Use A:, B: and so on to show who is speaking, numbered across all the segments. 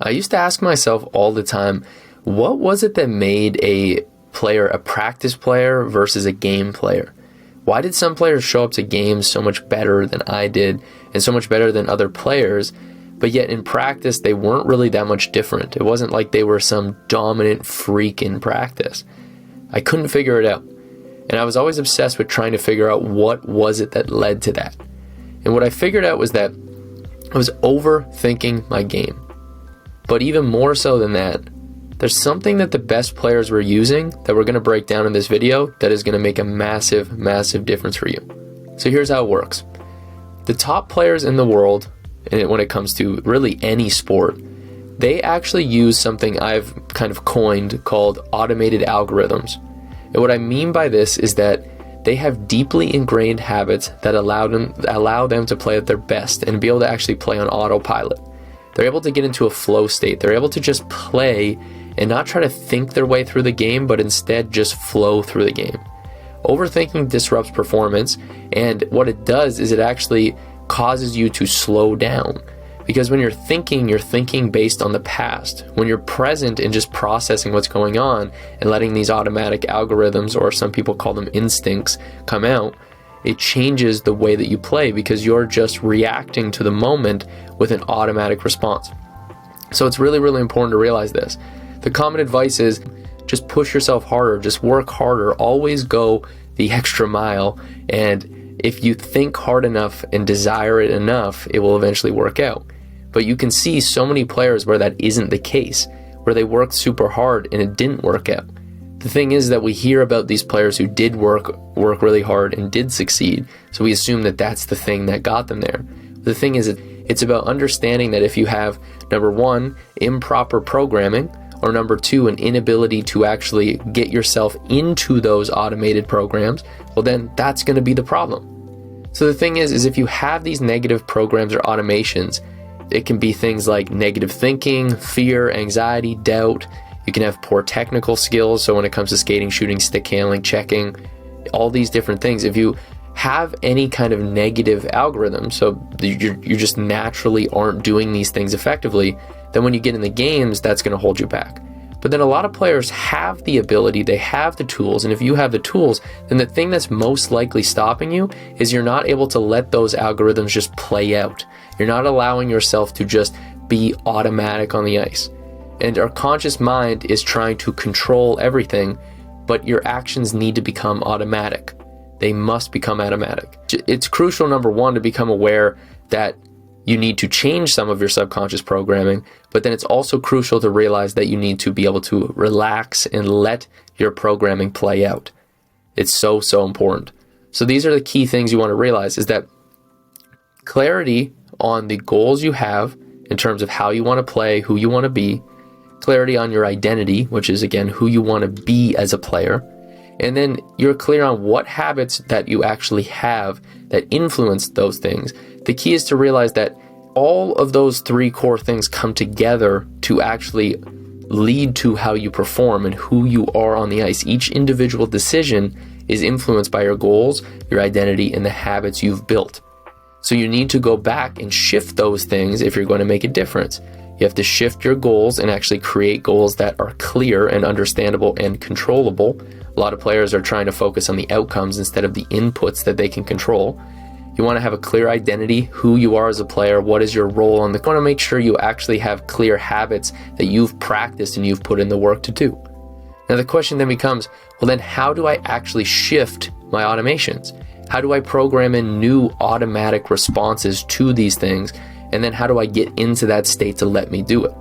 A: I used to ask myself all the time, what was it that made a player a practice player versus a game player? Why did some players show up to games so much better than I did and so much better than other players, but yet in practice they weren't really that much different? It wasn't like they were some dominant freak in practice. I couldn't figure it out. And I was always obsessed with trying to figure out what was it that led to that. And what I figured out was that I was overthinking my game. But even more so than that, there's something that the best players were using that we're going to break down in this video that is going to make a massive, massive difference for you. So here's how it works. The top players in the world, and when it comes to really any sport, they actually use something I've kind of coined called automated algorithms. And what I mean by this is that they have deeply ingrained habits that allow them to play at their best and be able to actually play on autopilot. They're able to get into a flow state. They're able to just play and not try to think their way through the game, but instead just flow through the game. Overthinking disrupts performance, and what it does is it actually causes you to slow down. Because when you're thinking based on the past. When you're present and just processing what's going on and letting these automatic algorithms, or some people call them instincts, come out, it changes the way that you play because you're just reacting to the moment with an automatic response. So it's really, really important to realize this. The common advice is just push yourself harder, just work harder, always go the extra mile, and if you think hard enough and desire it enough, it will eventually work out. But you can see so many players where that isn't the case, where they worked super hard and it didn't work out. The thing is that we hear about these players who did work really hard and did succeed, so we assume that that's the thing that got them there. The thing is, it's about understanding that if you have, number one, improper programming, or number two, an inability to actually get yourself into those automated programs, well then that's going to be the problem. So the thing is if you have these negative programs or automations, it can be things like negative thinking, fear, anxiety, doubt. You can have poor technical skills. So when it comes to skating, shooting, stick handling, checking, all these different things, if you have any kind of negative algorithm, so you just naturally aren't doing these things effectively, then when you get in the games, that's going to hold you back. But then a lot of players have the ability, they have the tools, and if you have the tools, then the thing that's most likely stopping you is you're not able to let those algorithms just play out. You're not allowing yourself to just be automatic on the ice. And our conscious mind is trying to control everything, but your actions need to become automatic. They must become automatic. It's crucial, number one, to become aware that you need to change some of your subconscious programming, but then it's also crucial to realize that you need to be able to relax and let your programming play out. It's so, so important. So these are the key things you want to realize, is that clarity on the goals you have in terms of how you want to play, who you want to be, clarity on your identity, which is again who you want to be as a player, and then you're clear on what habits that you actually have that influence those things. The key is to realize that all of those three core things come together to actually lead to how you perform and who you are on the ice. Each individual decision is influenced by your goals, your identity, and the habits you've built. So you need to go back and shift those things if you're going to make a difference. You have to shift your goals and actually create goals that are clear and understandable and controllable. A lot of players are trying to focus on the outcomes instead of the inputs that they can control. You want to have a clear identity, who you are as a player, what is your role on the... You want to make sure you actually have clear habits that you've practiced and you've put in the work to do. Now the question then becomes, well then how do I actually shift my automations? How do I program in new automatic responses to these things? And then how do I get into that state to let me do it?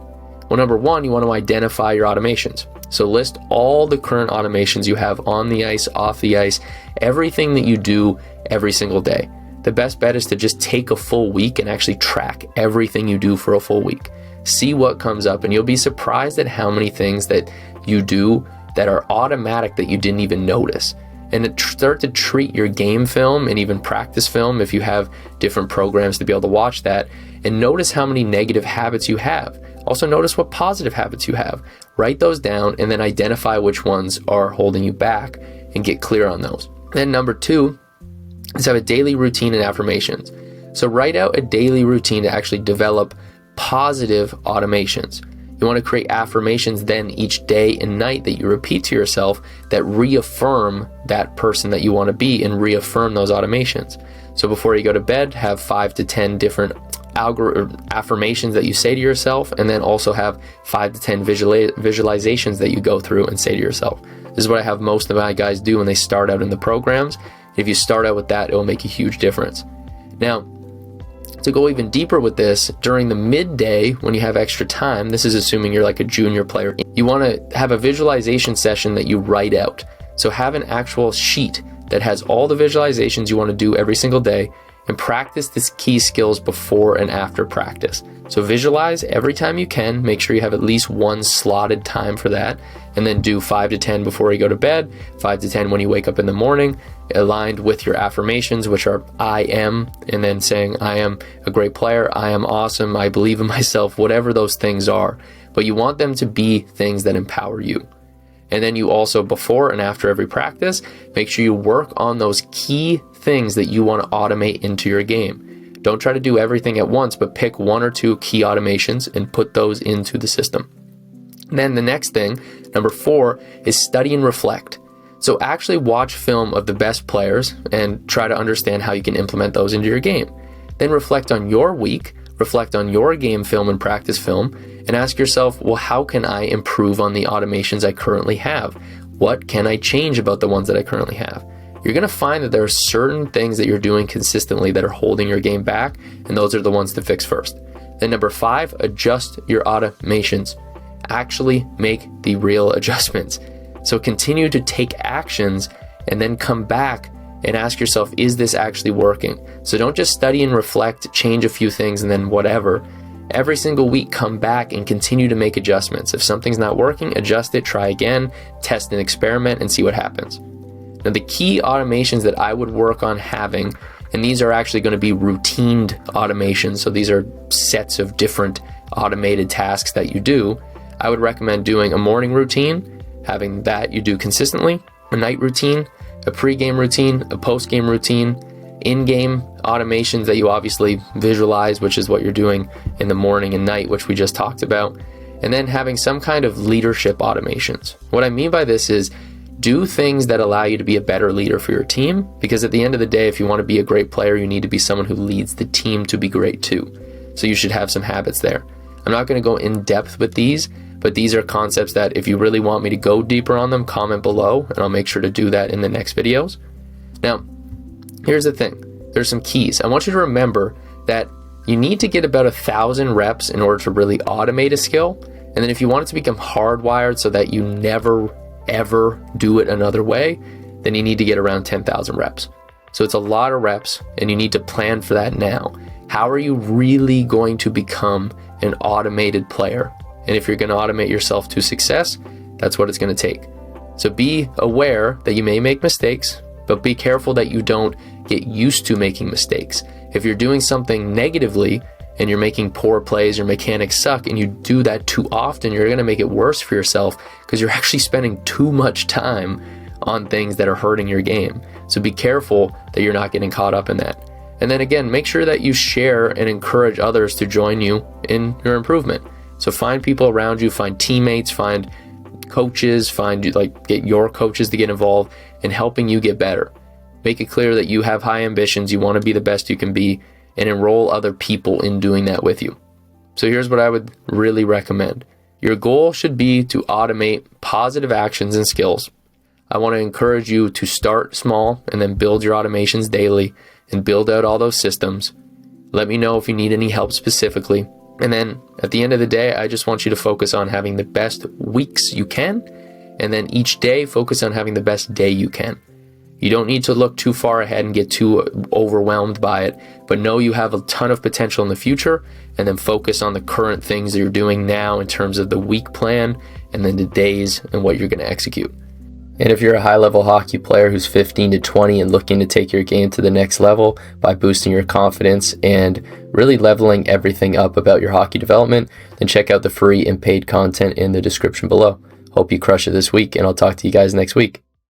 A: Well, number one, you want to identify your automations. So list all the current automations you have on the ice, off the ice, everything that you do every single day. The best bet is to just take a full week and actually track everything you do for a full week. See what comes up, and you'll be surprised at how many things that you do that are automatic that you didn't even notice. And start to treat your game film and even practice film, if you have different programs to be able to watch that, and notice how many negative habits you have. Also notice what positive habits you have. Write those down and then identify which ones are holding you back and get clear on those. Then number two is have a daily routine and affirmations. So write out a daily routine to actually develop positive automations. You want to create affirmations then each day and night that you repeat to yourself that reaffirm that person that you want to be and reaffirm those automations. So before you go to bed, have 5 to 10 different affirmations that you say to yourself, and then also have 5 to 10 visualizations that you go through and say to yourself. This is what I have most of my guys do when they start out in the programs. If you start out with that, it will make a huge difference. Now, to go even deeper with this, during the midday when you have extra time, this is assuming you're like a junior player, you want to have a visualization session that you write out. So have an actual sheet that has all the visualizations you want to do every single day, and practice these key skills before and after practice. So visualize every time you can, make sure you have at least one slotted time for that, and then do 5 to 10 before you go to bed, 5 to 10 when you wake up in the morning, aligned with your affirmations, which are I am, and then saying I am a great player, I am awesome, I believe in myself, whatever those things are. But you want them to be things that empower you. And then you also, before and after every practice, make sure you work on those key things that you want to automate into your game. Don't try to do everything at once, but pick 1 or 2 key automations and put those into the system. And then the next thing, number 4, is study and reflect. So actually watch film of the best players and try to understand how you can implement those into your game. Then reflect on your week, reflect on your game film and practice film, and ask yourself, well, how can I improve on the automations I currently have? What can I change about the ones that I currently have? You're going to find that there are certain things that you're doing consistently that are holding your game back, and those are the ones to fix first. Then number 5, adjust your automations. Actually make the real adjustments. So continue to take actions and then come back and ask yourself, is this actually working? So don't just study and reflect, change a few things, and then whatever. Every single week, come back and continue to make adjustments. If something's not working, adjust it, try again, test and experiment, and see what happens. Now, the key automations that I would work on having, and these are actually going to be routined automations, so these are sets of different automated tasks that you do. I would recommend doing a morning routine, having that you do consistently, a night routine, a pre-game routine, a post-game routine, in-game automations that you obviously visualize, which is what you're doing in the morning and night, which we just talked about, and then having some kind of leadership automations. What I mean by this is do things that allow you to be a better leader for your team, because at the end of the day, if you want to be a great player, you need to be someone who leads the team to be great too. So you should have some habits there. I'm not going to go in depth with these, but these are concepts that if you really want me to go deeper on them, comment below, and I'll make sure to do that in the next videos. Now, here's the thing. There's some keys. I want you to remember that you need to get about 1,000 reps in order to really automate a skill. And then if you want it to become hardwired so that you never, ever do it another way, then you need to get around 10,000 reps. So it's a lot of reps, and you need to plan for that now. How are you really going to become an automated player? And if you're going to automate yourself to success, that's what it's going to take. So be aware that you may make mistakes, but be careful that you don't get used to making mistakes. If you're doing something negatively and you're making poor plays, your mechanics suck, and you do that too often, you're going to make it worse for yourself because you're actually spending too much time on things that are hurting your game. So be careful that you're not getting caught up in that. And then again, make sure that you share and encourage others to join you in your improvement. So find people around you, find teammates, find coaches, get your coaches to get involved in helping you get better. Make it clear that you have high ambitions, you want to be the best you can be, and enroll other people in doing that with you. So here's what I would really recommend. Your goal should be to automate positive actions and skills. I want to encourage you to start small and then build your automations daily and build out all those systems. Let me know if you need any help specifically. And then at the end of the day, I just want you to focus on having the best weeks you can, and then each day focus on having the best day you can. You don't need to look too far ahead and get too overwhelmed by it, but know you have a ton of potential in the future, and then focus on the current things that you're doing now in terms of the week plan and then the days and what you're going to execute. And if you're a high-level hockey player who's 15 to 20 and looking to take your game to the next level by boosting your confidence and really leveling everything up about your hockey development, then check out the free and paid content in the description below. Hope you crush it this week, and I'll talk to you guys next week.